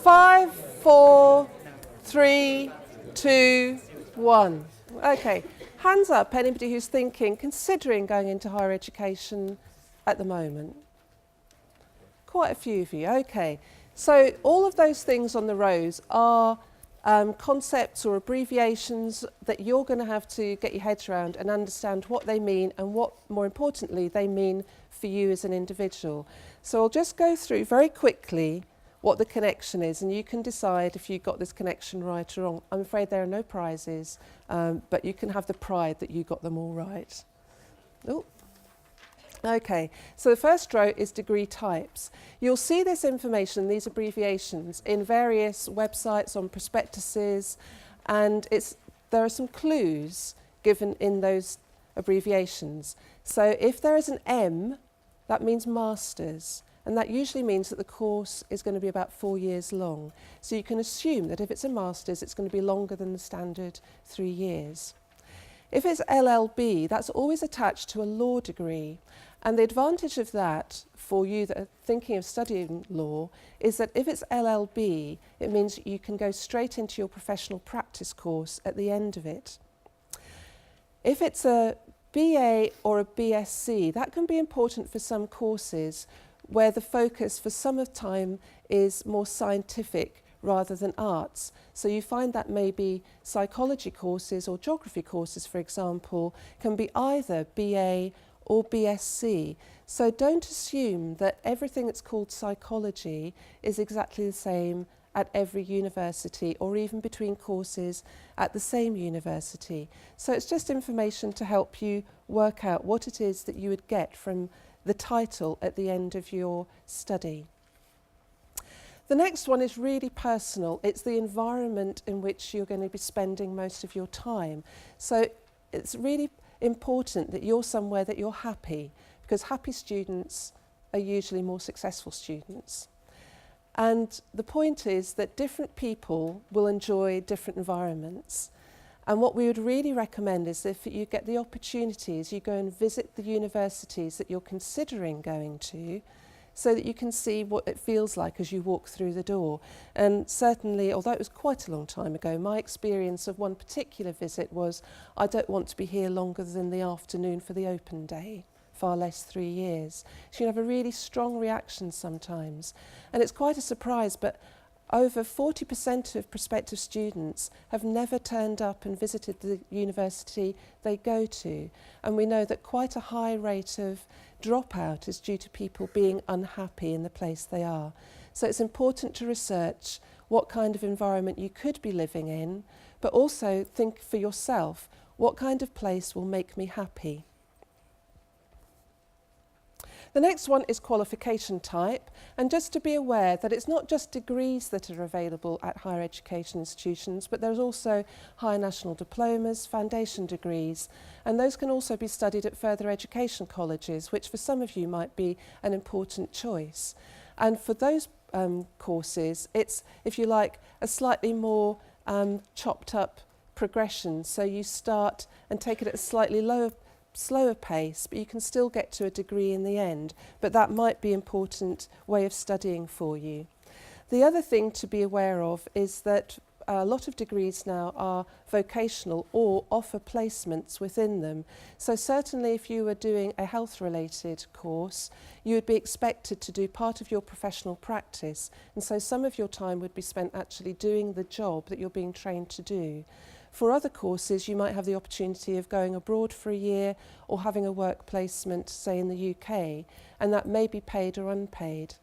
5, 4, 3, 2, 1. Okay, hands up, anybody who's considering going into higher education at the moment. Quite a few of you, okay. So all of those things on the rows are concepts or abbreviations that you're going to have to get your heads around and understand what they mean and what, more importantly, they mean for you as an individual. So I'll just go through very quickly what the connection is, and you can decide if you got this connection right or wrong. I'm afraid there are no prizes, but you can have the pride that you got them all right. Oh. Okay, so the first row is degree types. You'll see this information, these abbreviations, in various websites, on prospectuses, and there are some clues given in those abbreviations. So if there is an M, that means Masters, and that usually means that the course is going to be about 4 years long. So you can assume that if it's a Masters, it's going to be longer than the standard 3 years. If it's LLB, that's always attached to a law degree. And the advantage of that for you that are thinking of studying law is that if it's LLB, it means you can go straight into your professional practice course at the end of it. If it's a BA or a BSc, that can be important for some courses where the focus for some of time is more scientific rather than arts. So you find that maybe psychology courses or geography courses, for example, can be either BA or BSc. So don't assume that everything that's called psychology is exactly the same at every university or even between courses at the same university. So it's just information to help you work out what it is that you would get from the title at the end of your study. The next one is really personal. It's the environment in which you're going to be spending most of your time. So it's really important that you're somewhere that you're happy, because happy students are usually more successful students. And the point is that different people will enjoy different environments. And what we would really recommend is if you get the opportunities, you go and visit the universities that you're considering going to, so that you can see what it feels like as you walk through the door. And certainly, although it was quite a long time ago, my experience of one particular visit was, I don't want to be here longer than the afternoon for the open day, far less 3 years. So you have a really strong reaction sometimes. And it's quite a surprise, but over 40% of prospective students have never turned up and visited the university they go to. And we know that quite a high rate of dropout is due to people being unhappy in the place they are. So it's important to research what kind of environment you could be living in, but also think for yourself, what kind of place will make me happy? The next one is qualification type, and just to be aware that it's not just degrees that are available at higher education institutions, but there's also higher national diplomas, foundation degrees, and those can also be studied at further education colleges, which for some of you might be an important choice. And for those courses, it's, if you like, a slightly more chopped up progression. So you start and take it at a slightly slower pace, but you can still get to a degree in the end, but that might be an important way of studying for you. The other thing to be aware of is that a lot of degrees now are vocational or offer placements within them. So certainly if you were doing a health-related course, you would be expected to do part of your professional practice, and so some of your time would be spent actually doing the job that you're being trained to do. For other courses, you might have the opportunity of going abroad for a year or having a work placement, say in the UK, and that may be paid or unpaid.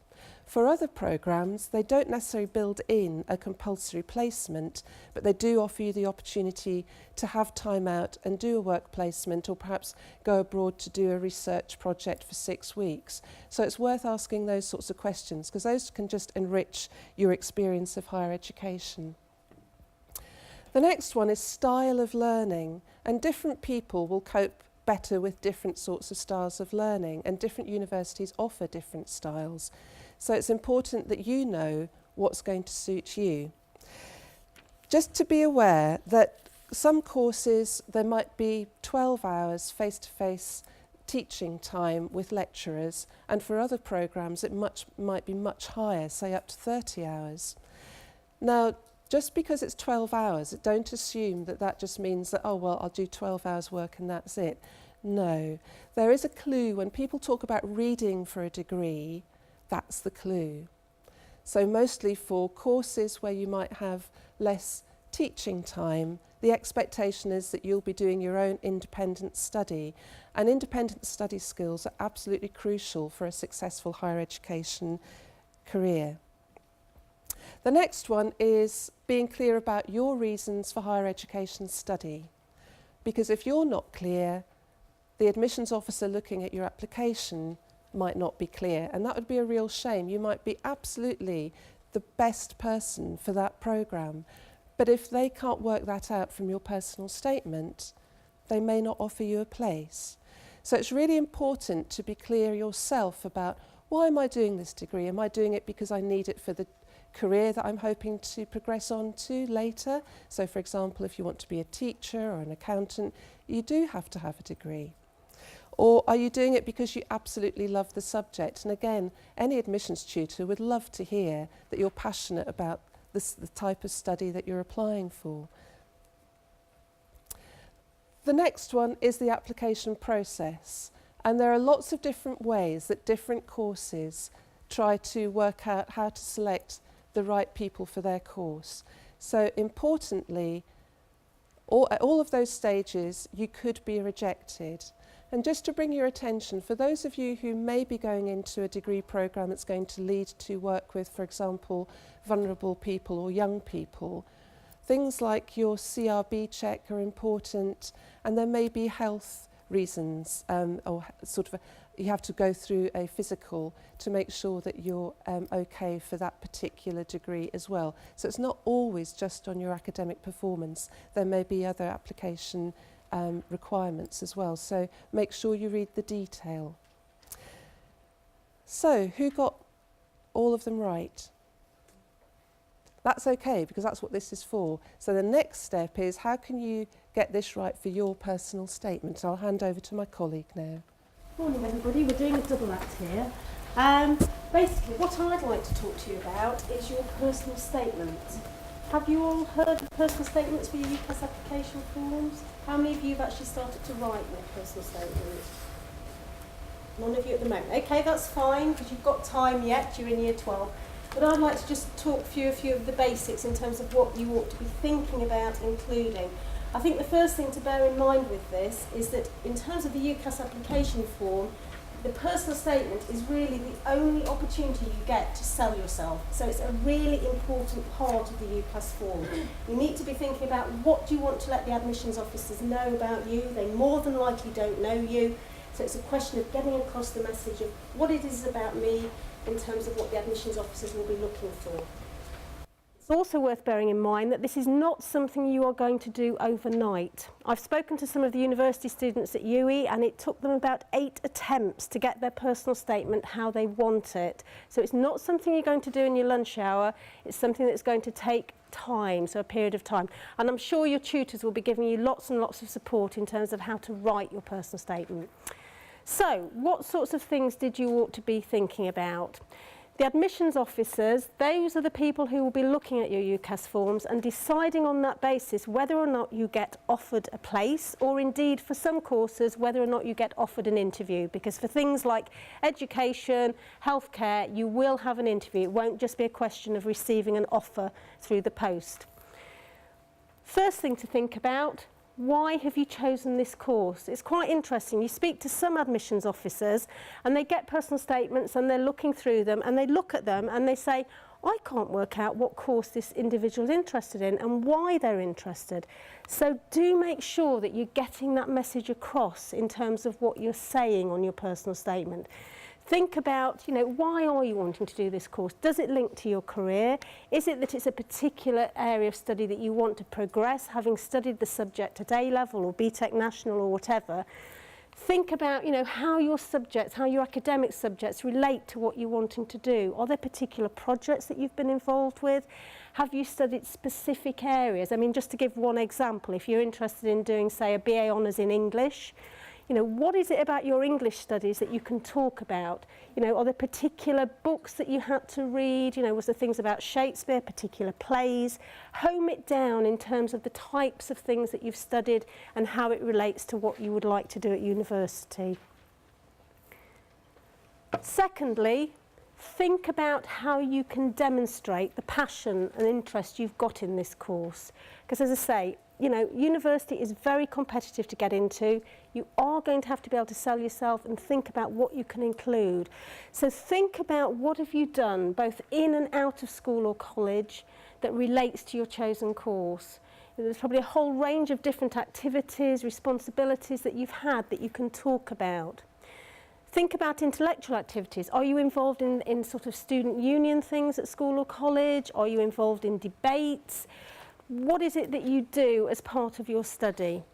For other programmes, they don't necessarily build in a compulsory placement, but they do offer you the opportunity to have time out and do a work placement, or perhaps go abroad to do a research project for 6 weeks. So it's worth asking those sorts of questions, because those can just enrich your experience of higher education. The next one is style of learning, and different people will cope better with different sorts of styles of learning, and different universities offer different styles. So it's important that you know what's going to suit you. Just to be aware that some courses, there might be 12 hours face-to-face teaching time with lecturers, and for other programmes it might be much higher, say up to 30 hours. Now, just because it's 12 hours, don't assume that that just means that, oh, well, I'll do 12 hours work and that's it. No, there is a clue. When people talk about reading for a degree, that's the clue. So mostly for courses where you might have less teaching time, the expectation is that you'll be doing your own independent study. And independent study skills are absolutely crucial for a successful higher education career. The next one is being clear about your reasons for higher education study. Because if you're not clear, the admissions officer looking at your application might not be clear, and that would be a real shame. You might be absolutely the best person for that programme, but if they can't work that out from your personal statement, they may not offer you a place. So it's really important to be clear yourself about, why am I doing this degree? Am I doing it because I need it for the career that I'm hoping to progress on to later? So for example, if you want to be a teacher or an accountant, you do have to have a degree. Or are you doing it because you absolutely love the subject? And again, any admissions tutor would love to hear that you're passionate about the type of study that you're applying for. The next one is the application process. And there are lots of different ways that different courses try to work out how to select the right people for their course. So importantly, at all of those stages, you could be rejected. And just to bring your attention, for those of you who may be going into a degree programme that's going to lead to work with, for example, vulnerable people or young people, things like your CRB check are important, and there may be health reasons, or sort of you have to go through a physical to make sure that you're okay for that particular degree as well. So it's not always just on your academic performance. There may be other application requirements as well. So make sure you read the detail. So who got all of them right? That's okay, because that's what this is for. So the next step is, how can you get this right for your personal statement? I'll hand over to my colleague now. Morning everybody, we're doing a double act here. Basically what I'd like to talk to you about is your personal statement. Have you all heard of personal statements for your UCAS application forms? How many of you have actually started to write your personal statement? None of you at the moment. Okay, that's fine, because you've got time yet, you're in year 12. But I'd like to just talk through a few of the basics in terms of what you ought to be thinking about including. I think the first thing to bear in mind with this is that in terms of the UCAS application form, the personal statement is really the only opportunity you get to sell yourself. So it's a really important part of the UCAS form. You need to be thinking about, what do you want to let the admissions officers know about you? They more than likely don't know you. So it's a question of getting across the message of what it is about me in terms of what the admissions officers will be looking for. It's also worth bearing in mind that this is not something you are going to do overnight. I've spoken to some of the university students at UWE, and it took them about 8 attempts to get their personal statement how they want it. So it's not something you're going to do in your lunch hour, it's something that's going to take time, so a period of time. And I'm sure your tutors will be giving you lots and lots of support in terms of how to write your personal statement. So, what sorts of things did you ought to be thinking about? The admissions officers, those are the people who will be looking at your UCAS forms and deciding on that basis whether or not you get offered a place, or indeed for some courses whether or not you get offered an interview, because for things like education, healthcare, you will have an interview. It won't just be a question of receiving an offer through the post. First thing to think about, why have you chosen this course? It's quite interesting. You speak to some admissions officers and they get personal statements and they're looking through them and they look at them and they say, I can't work out what course this individual is interested in and why they're interested. So do make sure that you're getting that message across in terms of what you're saying on your personal statement. Think about, why are you wanting to do this course? Does it link to your career? Is it that it's a particular area of study that you want to progress, having studied the subject at A-level or BTEC National or whatever? Think about, how your subjects, how your academic subjects relate to what you're wanting to do. Are there particular projects that you've been involved with? Have you studied specific areas? I mean, just to give one example, if you're interested in doing, say, a BA Honours in English, You know, what is it about your English studies that you can talk about? You know, are there particular books that you had to read? You know, was there things about Shakespeare, particular plays? Home it down in terms of the types of things that you've studied and how it relates to what you would like to do at university. Secondly, think about how you can demonstrate the passion and interest you've got in this course. Because as I say, you know, university is very competitive to get into. You are going to have to be able to sell yourself and think about what you can include. So think about what have you done, both in and out of school or college, that relates to your chosen course. There's probably a whole range of different activities, responsibilities that you've had that you can talk about. Think about intellectual activities. Are you involved in sort of student union things at school or college? Are you involved in debates? What is it that you do as part of your study?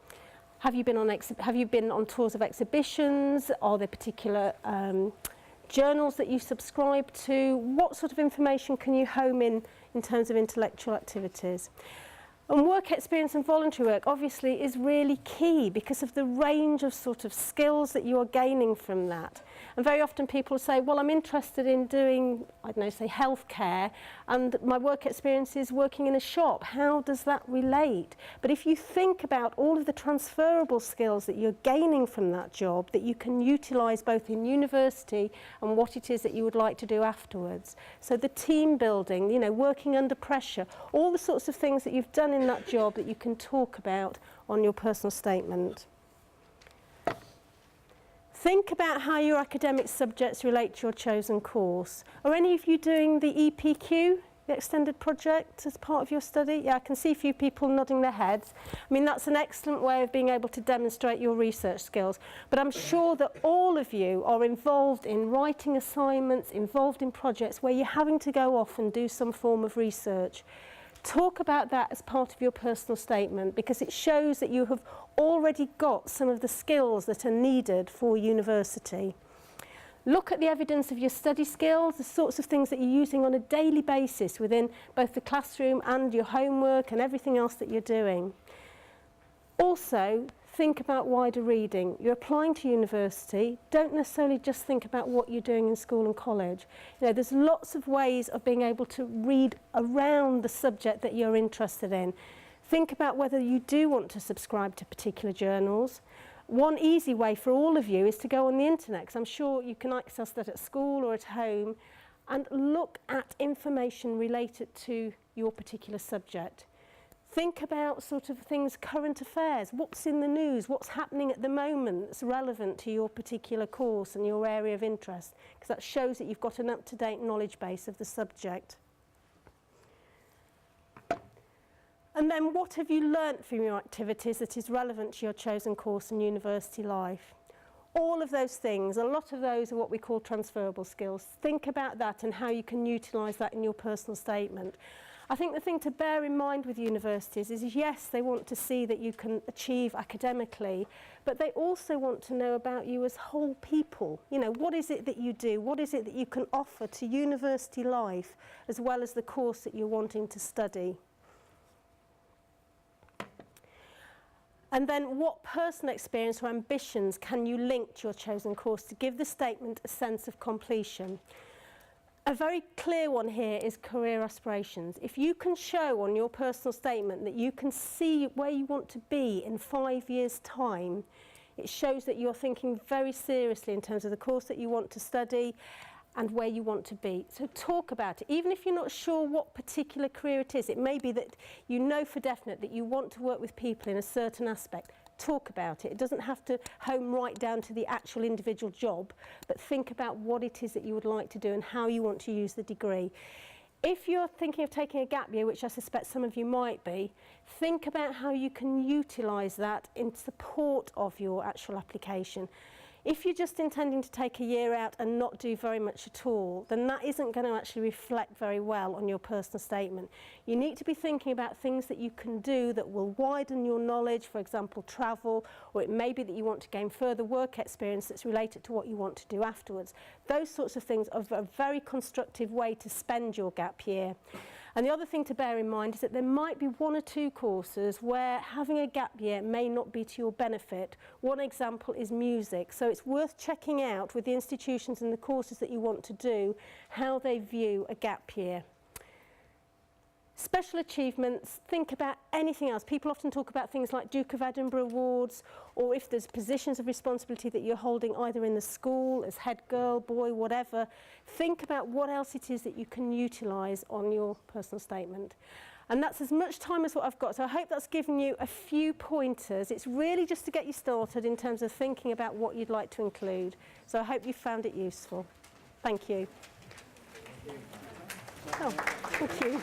Have you been on tours of exhibitions? Are there particular journals that you subscribe to? What sort of information can you home in terms of intellectual activities? And work experience and voluntary work obviously is really key because of the range of sort of skills that you are gaining from that. And very often people say, well, I'm interested in doing, I don't know, say healthcare, and my work experience is working in a shop. How does that relate? But if you think about all of the transferable skills that you're gaining from that job that you can utilise both in university and what it is that you would like to do afterwards. So the team building, you know, working under pressure, all the sorts of things that you've done in that job that you can talk about on your personal statement. Think about how your academic subjects relate to your chosen course. Are any of you doing the EPQ, the extended project, as part of your study? Yeah, I can see a few people nodding their heads. I mean, that's an excellent way of being able to demonstrate your research skills. But I'm sure that all of you are involved in writing assignments, involved in projects where you're having to go off and do some form of research. Talk about that as part of your personal statement because it shows that you have already got some of the skills that are needed for university. Look at the evidence of your study skills, the sorts of things that you're using on a daily basis within both the classroom and your homework and everything else that you're doing. Also, think about wider reading. You're applying to university, don't necessarily just think about what you're doing in school and college. You know, there's lots of ways of being able to read around the subject that you're interested in. Think about whether you do want to subscribe to particular journals. One easy way for all of you is to go on the internet, because I'm sure you can access that at school or at home, and look at information related to your particular subject. Think about sort of things, current affairs, what's in the news, what's happening at the moment that's relevant to your particular course and your area of interest, because that shows that you've got an up-to-date knowledge base of the subject. And then what have you learnt from your activities that is relevant to your chosen course and university life? All of those things, a lot of those are what we call transferable skills. Think about that and how you can utilise that in your personal statement. I think the thing to bear in mind with universities is, yes, they want to see that you can achieve academically, but they also want to know about you as whole people. You know, what is it that you do? What is it that you can offer to university life as well as the course that you're wanting to study? And then what personal experience or ambitions can you link to your chosen course to give the statement a sense of completion? A very clear one here is career aspirations. If you can show on your personal statement that you can see where you want to be in 5 years' time, it shows that you're thinking very seriously in terms of the course that you want to study and where you want to be. So talk about it. Even if you're not sure what particular career it is, it may be that you know for definite that you want to work with people in a certain aspect. Talk about it. It doesn't have to home right down to the actual individual job, but think about what it is that you would like to do and how you want to use the degree. If you're thinking of taking a gap year, which I suspect some of you might be, think about how you can utilise that in support of your actual application. If you're just intending to take a year out and not do very much at all, then that isn't going to actually reflect very well on your personal statement. You need to be thinking about things that you can do that will widen your knowledge, for example, travel, or it may be that you want to gain further work experience that's related to what you want to do afterwards. Those sorts of things are a very constructive way to spend your gap year. And the other thing to bear in mind is that there might be 1 or 2 courses where having a gap year may not be to your benefit. One example is music. So it's worth checking out with the institutions and the courses that you want to do how they view a gap year. Special achievements, think about anything else. People often talk about things like Duke of Edinburgh Awards, or if there's positions of responsibility that you're holding either in the school, as head girl, boy, whatever, think about what else it is that you can utilise on your personal statement. And that's as much time as what I've got, so I hope that's given you a few pointers. It's really just to get you started in terms of thinking about what you'd like to include. So I hope you found it useful. Thank you. Oh, thank you.